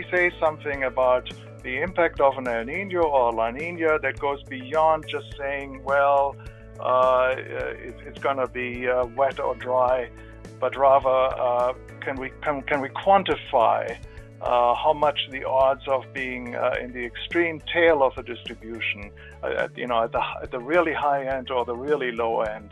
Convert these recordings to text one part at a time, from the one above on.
we say something about the impact of an El Nino or La Nina that goes beyond just saying, well, it's going to be wet or dry, but rather can we quantify how much the odds of being in the extreme tail of the distribution, at the really high end or the really low end,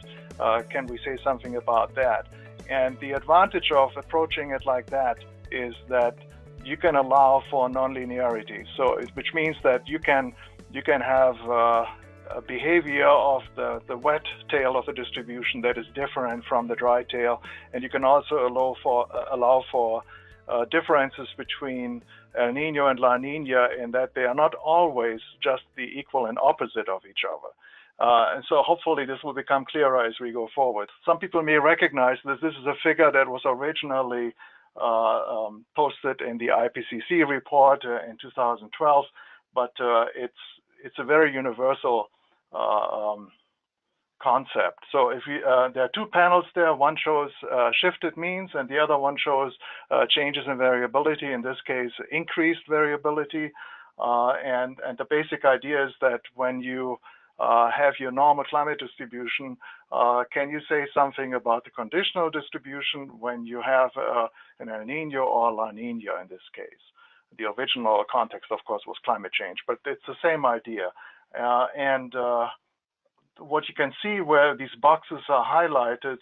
can we say something about that? And the advantage of approaching it like that is that you can allow for nonlinearity. So, which means that you can have a behavior of the wet tail of the distribution that is different from the dry tail, and you can also allow for differences between El Nino and La Nina in that they are not always just the equal and opposite of each other. And so hopefully this will become clearer as we go forward. Some people may recognize that this is a figure that was originally posted in the IPCC report in 2012, but it's a very universal concept. So if there are two panels there, one shows shifted means and the other one shows changes in variability, in this case increased variability, and the basic idea is that when you have your normal climate distribution, can you say something about the conditional distribution when you have an El Nino or La Nina in this case? The original context, of course, was climate change, but it's the same idea. What you can see where these boxes are highlighted,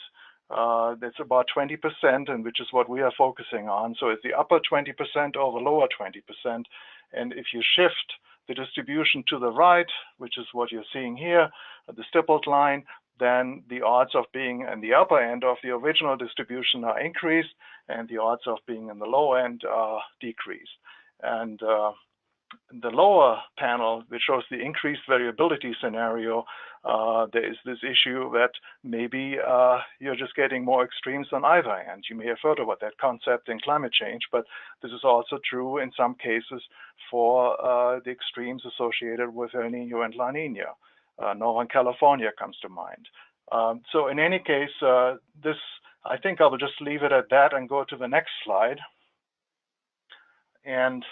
that's about 20%, and which is what we are focusing on. So it's the upper 20% or the lower 20%. And if you shift the distribution to the right, which is what you're seeing here, the stippled line, then the odds of being in the upper end of the original distribution are increased, and the odds of being in the low end are decreased. And the lower panel, which shows the increased variability scenario, there is this issue that maybe you're just getting more extremes on either end. You may have heard about that concept in climate change, but this is also true in some cases for the extremes associated with El Nino and La Nina. Northern California comes to mind. So in any case, I think I will just leave it at that and go to the next slide. And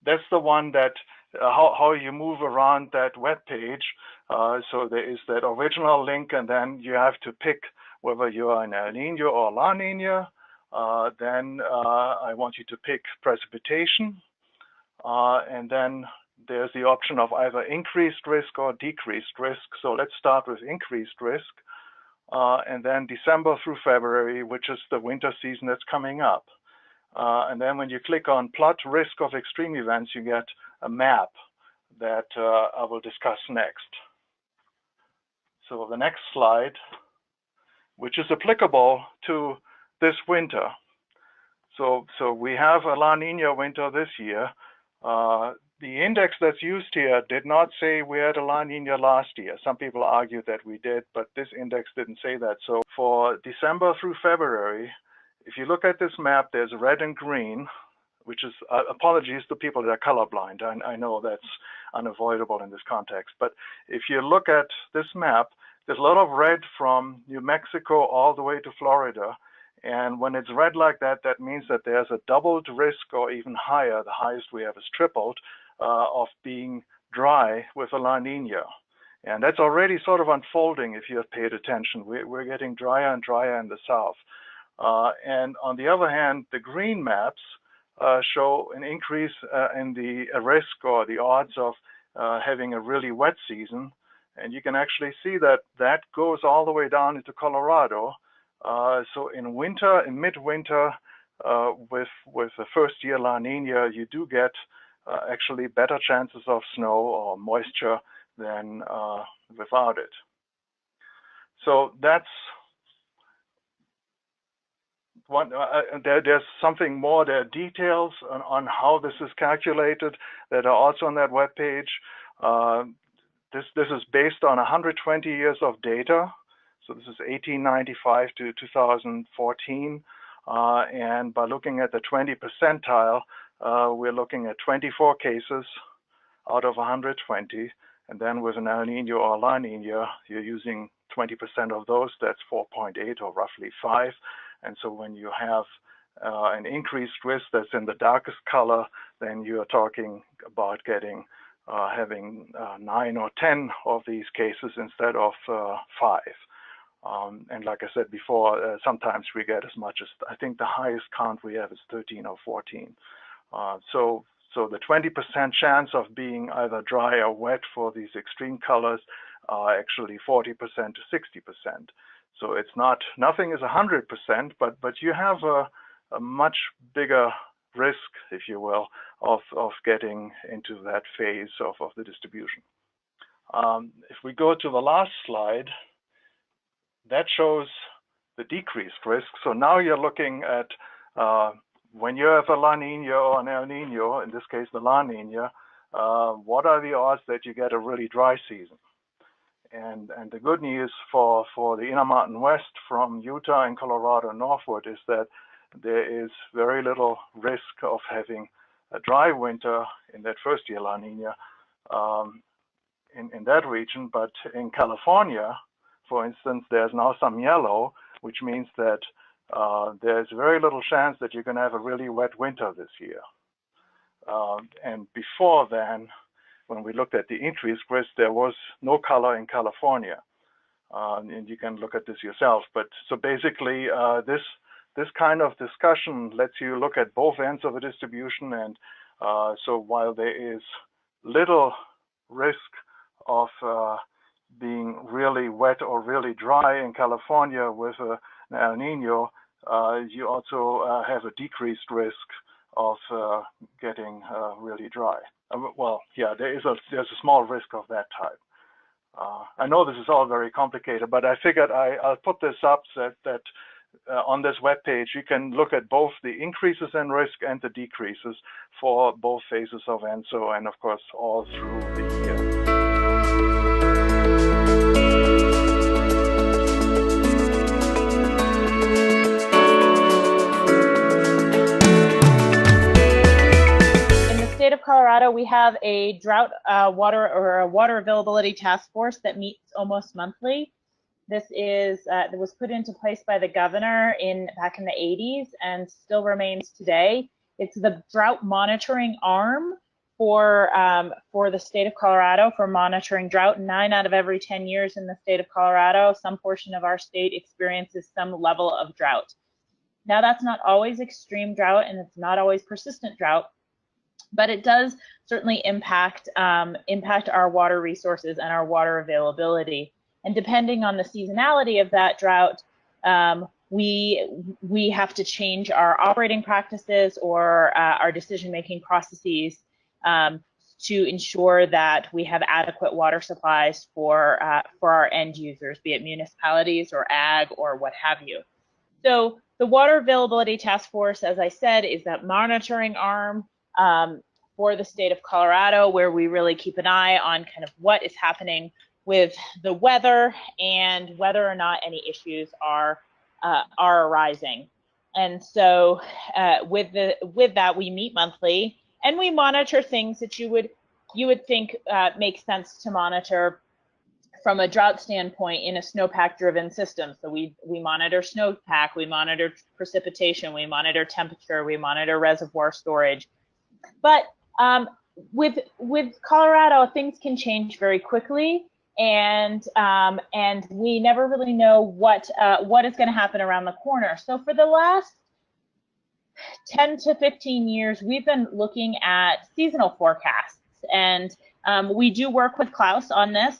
that's the one that how you move around that web page. So there is that original link, and then you have to pick whether you are in El Nino or La Nina. Then I want you to pick precipitation, and then there's the option of either increased risk or decreased risk. So let's start with increased risk, and then December through February, which is the winter season that's coming up. And then when you click on plot risk of extreme events, you get a map that I will discuss next. So the next slide, which is applicable to this winter. So we have a La Nina winter this year. The index that's used here did not say we had a La Nina last year. Some people argue that we did, but this index didn't say that. So for December through February, if you look at this map, there's red and green, which is, apologies to people that are colorblind. I know that's unavoidable in this context. But if you look at this map, there's a lot of red from New Mexico all the way to Florida. And when it's red like that, that means that there's a doubled risk or even higher. The highest we have is tripled of being dry with a La Nina. And that's already sort of unfolding if you have paid attention. We're getting drier and drier in the south. And on the other hand, the green maps show an increase in the risk or the odds of having a really wet season. And you can actually see that that goes all the way down into Colorado. So in winter, in midwinter, with the first year La Nina, you do get actually better chances of snow or moisture than without it. So that's one. There's something more. There are details on how this is calculated that are also on that web page. This is based on 120 years of data. So this is 1895 to 2014. And by looking at the 20 percentile, we're looking at 24 cases out of 120. And then with an El Nino or La Nina, you're using 20% of those. That's 4.8 or roughly 5. And so when you have an increased risk that's in the darkest color, then you're talking about getting having 9 or 10 of these cases instead of 5. And like I said before, sometimes we get as much as, I think the highest count we have is 13 or 14. So the 20% chance of being either dry or wet for these extreme colors are actually 40% to 60%. So it's not, nothing is 100%, but you have a much bigger risk, if you will, of getting into that phase of the distribution. If we go to the last slide, that shows the decreased risk. So now you're looking at when you have a La Nina or an El Nino, in this case the La Nina, what are the odds that you get a really dry season? And the good news for the Inner Mountain West from Utah and Colorado northward is that there is very little risk of having a dry winter in that first year La Nina in that region. But in California, for instance, there's now some yellow, which means that there's very little chance that you're going to have a really wet winter this year. And before then, when we looked at the increased risk, there was no color in California. And you can look at this yourself. But so basically, this kind of discussion lets you look at both ends of the distribution. And so while there is little risk of being really wet or really dry in California with an El Nino, you also have a decreased risk of getting really dry. Well, yeah, there's a small risk of that type. I know this is all very complicated, but I figured I'll put this up so that on this web page you can look at both the increases in risk and the decreases for both phases of ENSO, and of course all through the year. State of Colorado, we have a drought water availability task force that meets almost monthly. This is that was put into place by the governor back in the 80s and still remains today. It's the drought monitoring arm for the state of Colorado for monitoring drought. 9 out of every 10 years in the state of Colorado, some portion of our state experiences some level of drought. Now, that's not always extreme drought, and it's not always persistent drought, but it does certainly impact our water resources and our water availability. And depending on the seasonality of that drought, we have to change our operating practices or our decision-making processes to ensure that we have adequate water supplies for our end users, be it municipalities or ag or what have you. So the Water Availability Task Force, as I said, is that monitoring arm for the state of Colorado, where we really keep an eye on kind of what is happening with the weather and whether or not any issues are arising. And so with that, we meet monthly and we monitor things that you would think make sense to monitor from a drought standpoint in a snowpack driven system. So we monitor snowpack, we monitor precipitation, we monitor temperature, we monitor reservoir storage. But with Colorado, things can change very quickly, and we never really know what is going to happen around the corner. So for the last 10 to 15 years, we've been looking at seasonal forecasts, and we do work with Klaus on this.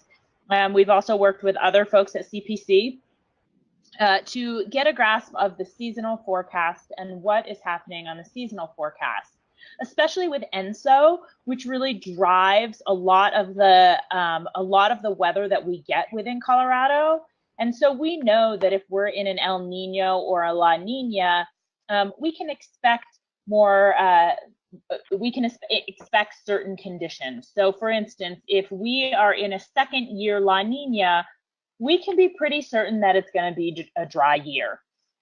We've also worked with other folks at CPC to get a grasp of the seasonal forecast and what is happening on the seasonal forecast, especially with ENSO, which really drives a lot of the weather that we get within Colorado. And so we know that if we're in an El Nino or a La Nina, we can expect more. We can expect certain conditions. So for instance, if we are in a second year La Nina, we can be pretty certain that it's going to be a dry year.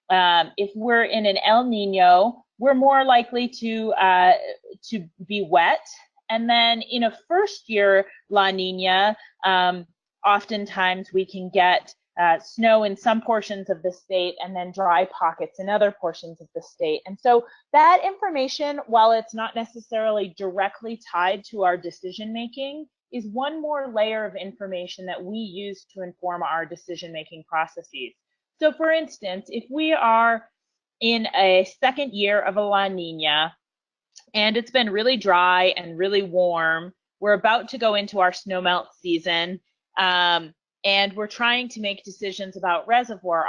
If we're in an El Nino, we're more likely to be wet. And then in a first year La Nina, oftentimes we can get snow in some portions of the state and then dry pockets in other portions of the state. And so that information, while it's not necessarily directly tied to our decision making, is one more layer of information that we use to inform our decision making processes. So for instance, if we are in a second year of a La Nina and it's been really dry and really warm, we're about to go into our snowmelt season, and we're trying to make decisions about reservoir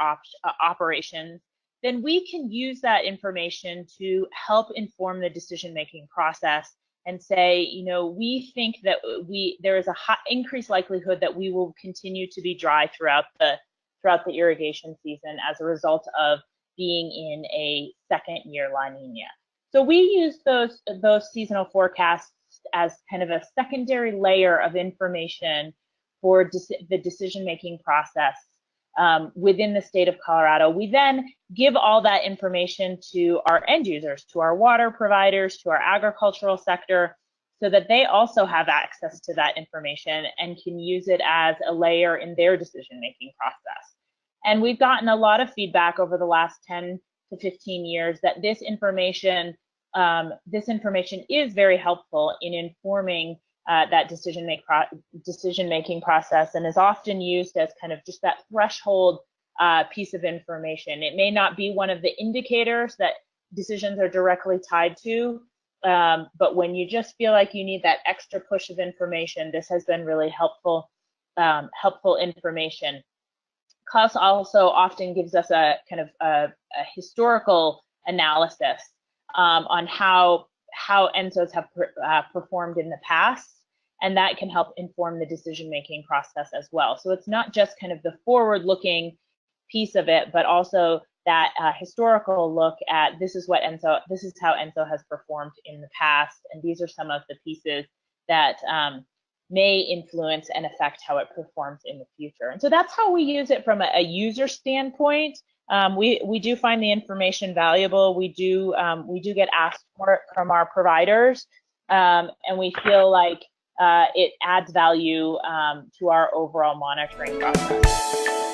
operations, then we can use that information to help inform the decision-making process and say, you know, we think that there is a increased likelihood that we will continue to be dry throughout the irrigation season as a result of being in a second year La Nina. So we use those seasonal forecasts as kind of a secondary layer of information for the decision-making process within the state of Colorado. We then give all that information to our end users, to our water providers, to our agricultural sector, so that they also have access to that information and can use it as a layer in their decision-making process. And we've gotten a lot of feedback over the last 10 to 15 years that this information is very helpful in informing that decision-making process, and is often used as kind of just that threshold piece of information. It may not be one of the indicators that decisions are directly tied to, but when you just feel like you need that extra push of information, this has been really helpful information. Klaus also often gives us a kind of a historical analysis on how ENSOs have performed in the past, and that can help inform the decision-making process as well. So it's not just kind of the forward-looking piece of it, but also that historical look at this is how ENSO has performed in the past, and these are some of the pieces that may influence and affect how it performs in the future. And so that's how we use it from a user standpoint. We do find the information valuable. We do get asked for it from our providers, and we feel like it adds value to our overall monitoring process.